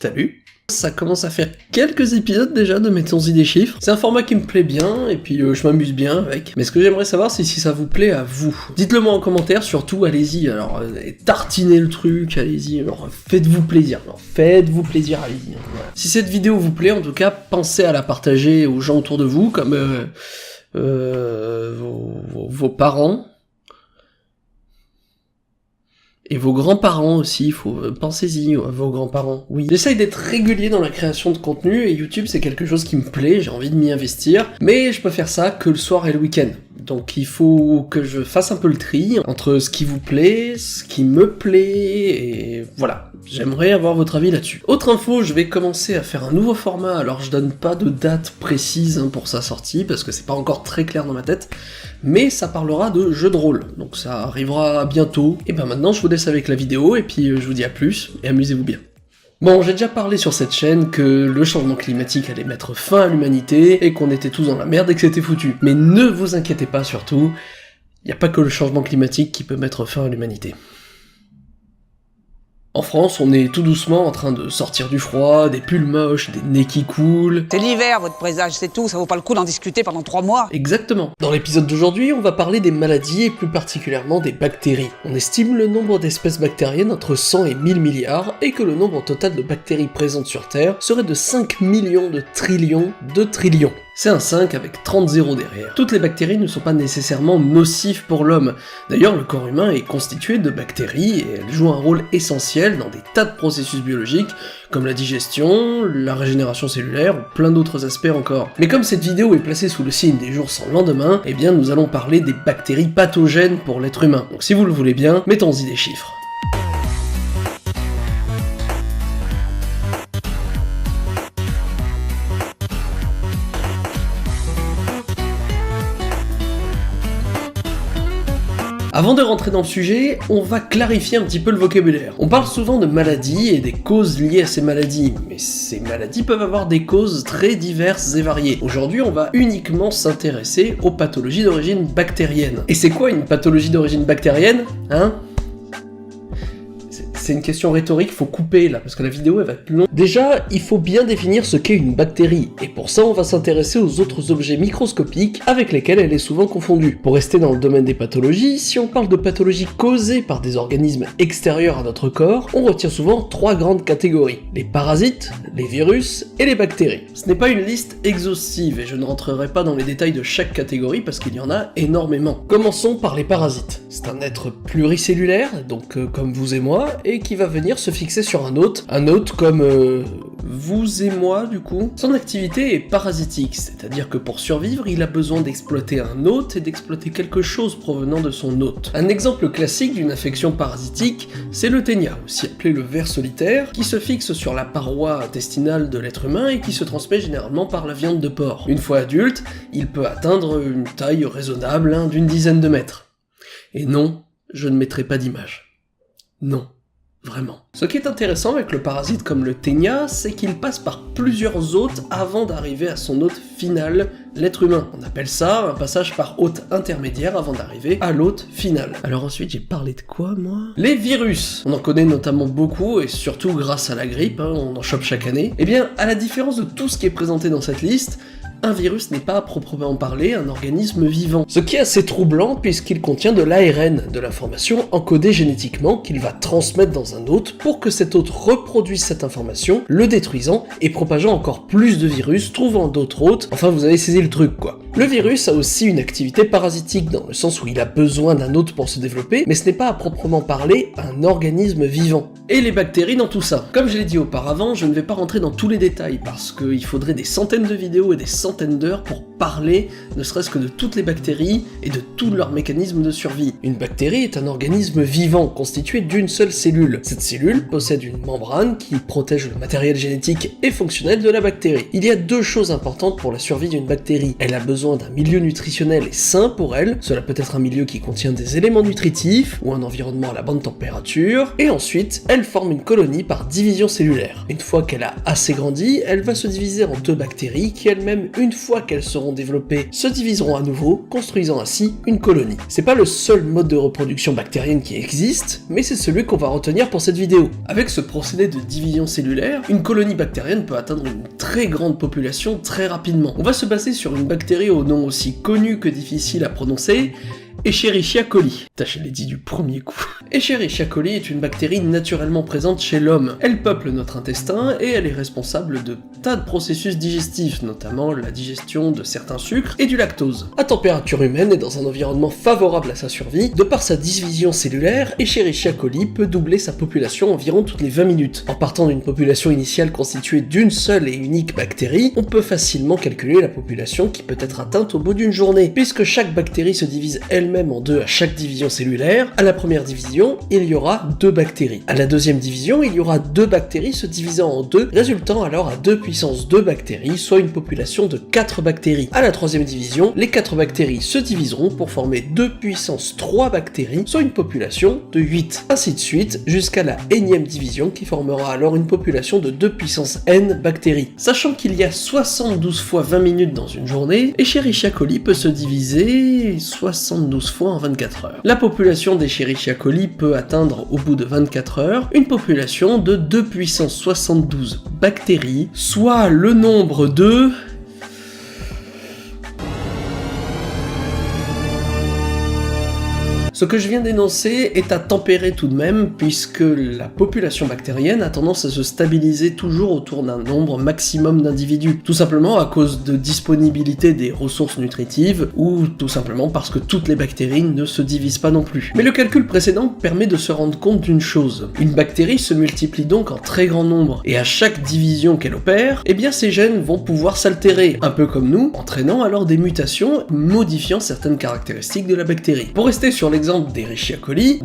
Salut. Ça commence à faire quelques épisodes déjà de Mettons-y des chiffres. C'est un format qui me plaît bien, et puis je m'amuse bien avec. Mais ce que j'aimerais savoir, c'est si ça vous plaît à vous. Dites-le moi en commentaire, surtout, allez-y, alors tartinez le truc, allez-y, alors faites-vous plaisir. Alors, faites-vous plaisir, allez-y. Voilà. Si cette vidéo vous plaît, en tout cas, pensez à la partager aux gens autour de vous, comme vos parents. Et vos grands-parents aussi, pensez-y, vos grands-parents, oui. J'essaye d'être régulier dans la création de contenu, et YouTube c'est quelque chose qui me plaît, j'ai envie de m'y investir, mais je peux faire ça que le soir et le week-end. Donc il faut que je fasse un peu le tri entre ce qui vous plaît, ce qui me plaît, et voilà. J'aimerais avoir votre avis là-dessus. Autre info, je vais commencer à faire un nouveau format, alors je donne pas de date précise pour sa sortie, parce que c'est pas encore très clair dans ma tête, mais ça parlera de jeux de rôle, donc ça arrivera bientôt. Et ben maintenant je vous laisse avec la vidéo, et puis je vous dis à plus, et amusez-vous bien. Bon, j'ai déjà parlé sur cette chaîne que le changement climatique allait mettre fin à l'humanité, et qu'on était tous dans la merde et que c'était foutu. Mais ne vous inquiétez pas surtout, y a pas que le changement climatique qui peut mettre fin à l'humanité. En France, on est tout doucement en train de sortir du froid, des pulls moches, des nez qui coulent... C'est l'hiver, votre présage, c'est tout, ça vaut pas le coup d'en discuter pendant 3 mois. Exactement. Dans l'épisode d'aujourd'hui, on va parler des maladies et plus particulièrement des bactéries. On estime le nombre d'espèces bactériennes entre 100 et 1000 milliards, et que le nombre total de bactéries présentes sur Terre serait de 5 millions de trillions de trillions. C'est un 5 avec 30 zéros derrière. Toutes les bactéries ne sont pas nécessairement nocives pour l'homme. D'ailleurs, le corps humain est constitué de bactéries, et elles jouent un rôle essentiel dans des tas de processus biologiques, comme la digestion, la régénération cellulaire, ou plein d'autres aspects encore. Mais comme cette vidéo est placée sous le signe des jours sans lendemain, eh bien nous allons parler des bactéries pathogènes pour l'être humain. Donc si vous le voulez bien, mettons-y des chiffres. Avant de rentrer dans le sujet, on va clarifier un petit peu le vocabulaire. On parle souvent de maladies et des causes liées à ces maladies, mais ces maladies peuvent avoir des causes très diverses et variées. Aujourd'hui, on va uniquement s'intéresser aux pathologies d'origine bactérienne. Et c'est quoi une pathologie d'origine bactérienne, hein ? C'est une question rhétorique, faut couper là, parce que la vidéo elle va être longue. Déjà, il faut bien définir ce qu'est une bactérie, et pour ça on va s'intéresser aux autres objets microscopiques avec lesquels elle est souvent confondue. Pour rester dans le domaine des pathologies, si on parle de pathologies causées par des organismes extérieurs à notre corps, on retient souvent 3 grandes catégories: les parasites, les virus et les bactéries. Ce n'est pas une liste exhaustive, et je ne rentrerai pas dans les détails de chaque catégorie parce qu'il y en a énormément. Commençons par les parasites. C'est un être pluricellulaire, donc comme vous et moi, et qui va venir se fixer sur un hôte comme vous et moi du coup. Son activité est parasitique, c'est-à-dire que pour survivre, il a besoin d'exploiter un hôte et d'exploiter quelque chose provenant de son hôte. Un exemple classique d'une infection parasitique, c'est le ténia, aussi appelé le ver solitaire, qui se fixe sur la paroi intestinale de l'être humain et qui se transmet généralement par la viande de porc. Une fois adulte, il peut atteindre une taille raisonnable d'une dizaine de mètres. Et non, je ne mettrai pas d'image. Non. Vraiment. Ce qui est intéressant avec le parasite comme le ténia, c'est qu'il passe par plusieurs hôtes avant d'arriver à son hôte final, l'être humain. On appelle ça un passage par hôte intermédiaire avant d'arriver à l'hôte final. Alors ensuite, j'ai parlé de quoi, moi ? Les virus. On en connaît notamment beaucoup, et surtout grâce à la grippe, on en chope chaque année. Eh bien, à la différence de tout ce qui est présenté dans cette liste, un virus n'est pas à proprement parler un organisme vivant. Ce qui est assez troublant puisqu'il contient de l'ARN, de l'information encodée génétiquement qu'il va transmettre dans un hôte pour que cet hôte reproduise cette information, le détruisant et propageant encore plus de virus, trouvant d'autres hôtes, enfin vous avez saisi le truc quoi. Le virus a aussi une activité parasitique dans le sens où il a besoin d'un hôte pour se développer, mais ce n'est pas à proprement parler un organisme vivant. Et les bactéries dans tout ça. Comme je l'ai dit auparavant, je ne vais pas rentrer dans tous les détails parce qu'il faudrait des centaines de vidéos et des centaines d'heures pour parler ne serait-ce que de toutes les bactéries et de tous leurs mécanismes de survie. Une bactérie est un organisme vivant constitué d'une seule cellule. Cette cellule possède une membrane qui protège le matériel génétique et fonctionnel de la bactérie. Il y a 2 choses importantes pour la survie d'une bactérie. Elle a besoin d'un milieu nutritionnel et sain pour elle, cela peut être un milieu qui contient des éléments nutritifs ou un environnement à la bonne température, et ensuite elle forme une colonie par division cellulaire. Une fois qu'elle a assez grandi, elle va se diviser en 2 bactéries qui elles-mêmes, une fois qu'elles seront seront développées se diviseront à nouveau, construisant ainsi une colonie. C'est pas le seul mode de reproduction bactérienne qui existe, mais c'est celui qu'on va retenir pour cette vidéo. Avec ce procédé de division cellulaire, une colonie bactérienne peut atteindre une très grande population très rapidement. On va se baser sur une bactérie au nom aussi connu que difficile à prononcer, Escherichia coli. Je l'ai dit du premier coup. Escherichia coli est une bactérie naturellement présente chez l'homme. Elle peuple notre intestin et elle est responsable de tas de processus digestifs, notamment la digestion de certains sucres et du lactose. À température humaine et dans un environnement favorable à sa survie, de par sa division cellulaire, Escherichia coli peut doubler sa population environ toutes les 20 minutes. En partant d'une population initiale constituée d'une seule et unique bactérie, on peut facilement calculer la population qui peut être atteinte au bout d'une journée, puisque chaque bactérie se divise elle-même en deux à chaque division cellulaire. À la première division, il y aura 2 bactéries. À la deuxième division, il y aura 2 bactéries se divisant en 2, résultant alors à 2 puissance 2 bactéries, soit une population de 4 bactéries. À la troisième division, les 4 bactéries se diviseront pour former 2 puissance 3 bactéries, soit une population de 8. Ainsi de suite, jusqu'à la énième division qui formera alors une population de 2 puissance n bactéries. Sachant qu'il y a 72 fois 20 minutes dans une journée, Escherichia coli peut se diviser 72 fois en 24 heures. La population d'Escherichia coli peut atteindre au bout de 24 heures une population de 2 puissance 72 bactéries, soit le nombre de... Ce que je viens d'énoncer est à tempérer tout de même, puisque la population bactérienne a tendance à se stabiliser toujours autour d'un nombre maximum d'individus, tout simplement à cause de disponibilité des ressources nutritives, ou tout simplement parce que toutes les bactéries ne se divisent pas non plus. Mais le calcul précédent permet de se rendre compte d'une chose. Une bactérie se multiplie donc en très grand nombre, et à chaque division qu'elle opère, eh bien ces gènes vont pouvoir s'altérer, un peu comme nous, entraînant alors des mutations, modifiant certaines caractéristiques de la bactérie. Pour rester sur l'exemple d'Escherichia coli,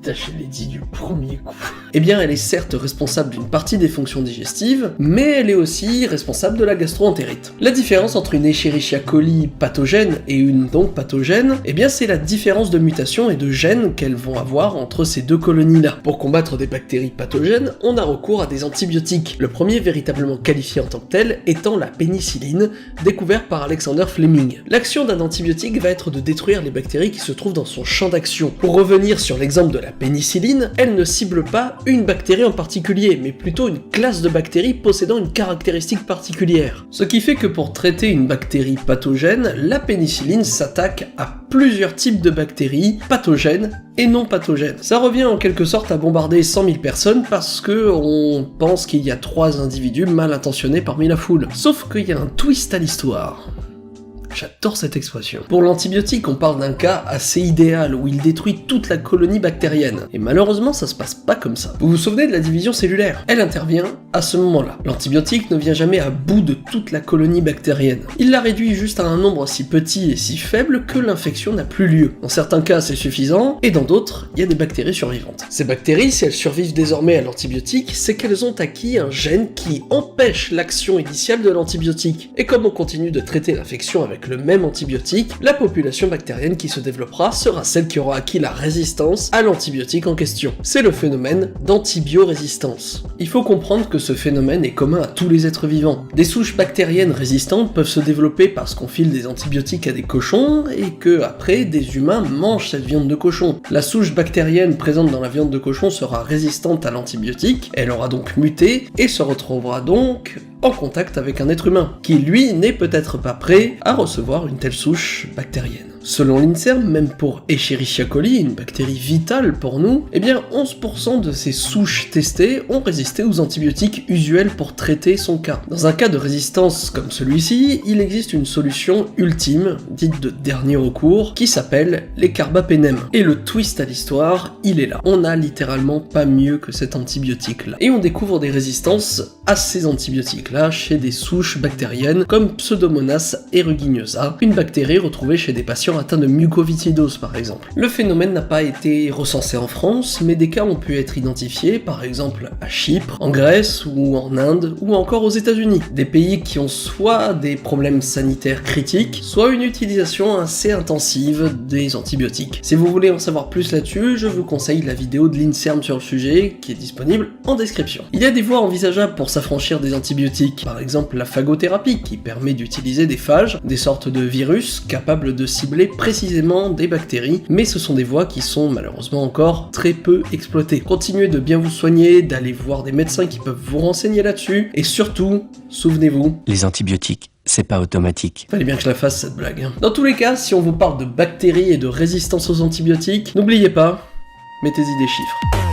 je l'ai dit du premier coup, eh bien elle est certes responsable d'une partie des fonctions digestives, mais elle est aussi responsable de la gastro-entérite. La différence entre une Escherichia coli pathogène et une non pathogène, eh bien c'est la différence de mutation et de gènes qu'elles vont avoir entre ces deux colonies-là. Pour combattre des bactéries pathogènes, on a recours à des antibiotiques, le premier véritablement qualifié en tant que tel étant la pénicilline, découvert par Alexander Fleming. L'action d'un antibiotique va être de détruire les bactéries qui se trouvent dans son champ d'action. Pour revenir sur l'exemple de la pénicilline, elle ne cible pas une bactérie en particulier, mais plutôt une classe de bactéries possédant une caractéristique particulière. Ce qui fait que pour traiter une bactérie pathogène, la pénicilline s'attaque à plusieurs types de bactéries pathogènes et non pathogènes. Ça revient en quelque sorte à bombarder 100 000 personnes parce que on pense qu'il y a 3 individus mal intentionnés parmi la foule. Sauf qu'il y a un twist à l'histoire. J'adore cette expression. Pour l'antibiotique, on parle d'un cas assez idéal où il détruit toute la colonie bactérienne. Et malheureusement, ça se passe pas comme ça. Vous vous souvenez de la division cellulaire? Elle intervient à ce moment-là. L'antibiotique ne vient jamais à bout de toute la colonie bactérienne. Il la réduit juste à un nombre si petit et si faible que l'infection n'a plus lieu. Dans certains cas, c'est suffisant, et dans d'autres, il y a des bactéries survivantes. Ces bactéries, si elles survivent désormais à l'antibiotique, c'est qu'elles ont acquis un gène qui empêche l'action initiale de l'antibiotique. Et comme on continue de traiter l'infection avec le même antibiotique, la population bactérienne qui se développera sera celle qui aura acquis la résistance à l'antibiotique en question. C'est le phénomène d'antibiorésistance. Il faut comprendre que ce phénomène est commun à tous les êtres vivants. Des souches bactériennes résistantes peuvent se développer parce qu'on file des antibiotiques à des cochons et que, après, des humains mangent cette viande de cochon. La souche bactérienne présente dans la viande de cochon sera résistante à l'antibiotique, elle aura donc muté et se retrouvera donc en contact avec un être humain, qui lui n'est peut-être pas prêt à recevoir une telle souche bactérienne. Selon l'INSERM, même pour Escherichia coli, une bactérie vitale pour nous, eh bien 11% de ces souches testées ont résisté aux antibiotiques usuels pour traiter son cas. Dans un cas de résistance comme celui-ci, il existe une solution ultime, dite de dernier recours, qui s'appelle les carbapénem. Et le twist à l'histoire, il est là. On n'a littéralement pas mieux que cet antibiotique-là. Et on découvre des résistances à ces antibiotiques-là chez des souches bactériennes comme Pseudomonas aeruginosa, une bactérie retrouvée chez des patients atteints de mucoviscidose par exemple. Le phénomène n'a pas été recensé en France, mais des cas ont pu être identifiés par exemple à Chypre, en Grèce ou en Inde ou encore aux États-Unis. Des pays qui ont soit des problèmes sanitaires critiques, soit une utilisation assez intensive des antibiotiques. Si vous voulez en savoir plus là-dessus, je vous conseille la vidéo de l'INSERM sur le sujet qui est disponible en description. Il y a des voies envisageables pour s'affranchir des antibiotiques. Par exemple, la phagothérapie, qui permet d'utiliser des phages, des sortes de virus capables de cibler précisément des bactéries, mais ce sont des voies qui sont malheureusement encore très peu exploitées. Continuez de bien vous soigner, d'aller voir des médecins qui peuvent vous renseigner là-dessus, et surtout, souvenez-vous, les antibiotiques, c'est pas automatique. Fallait bien que je la fasse cette blague. Dans tous les cas, si on vous parle de bactéries et de résistance aux antibiotiques, n'oubliez pas, mettez-y des chiffres.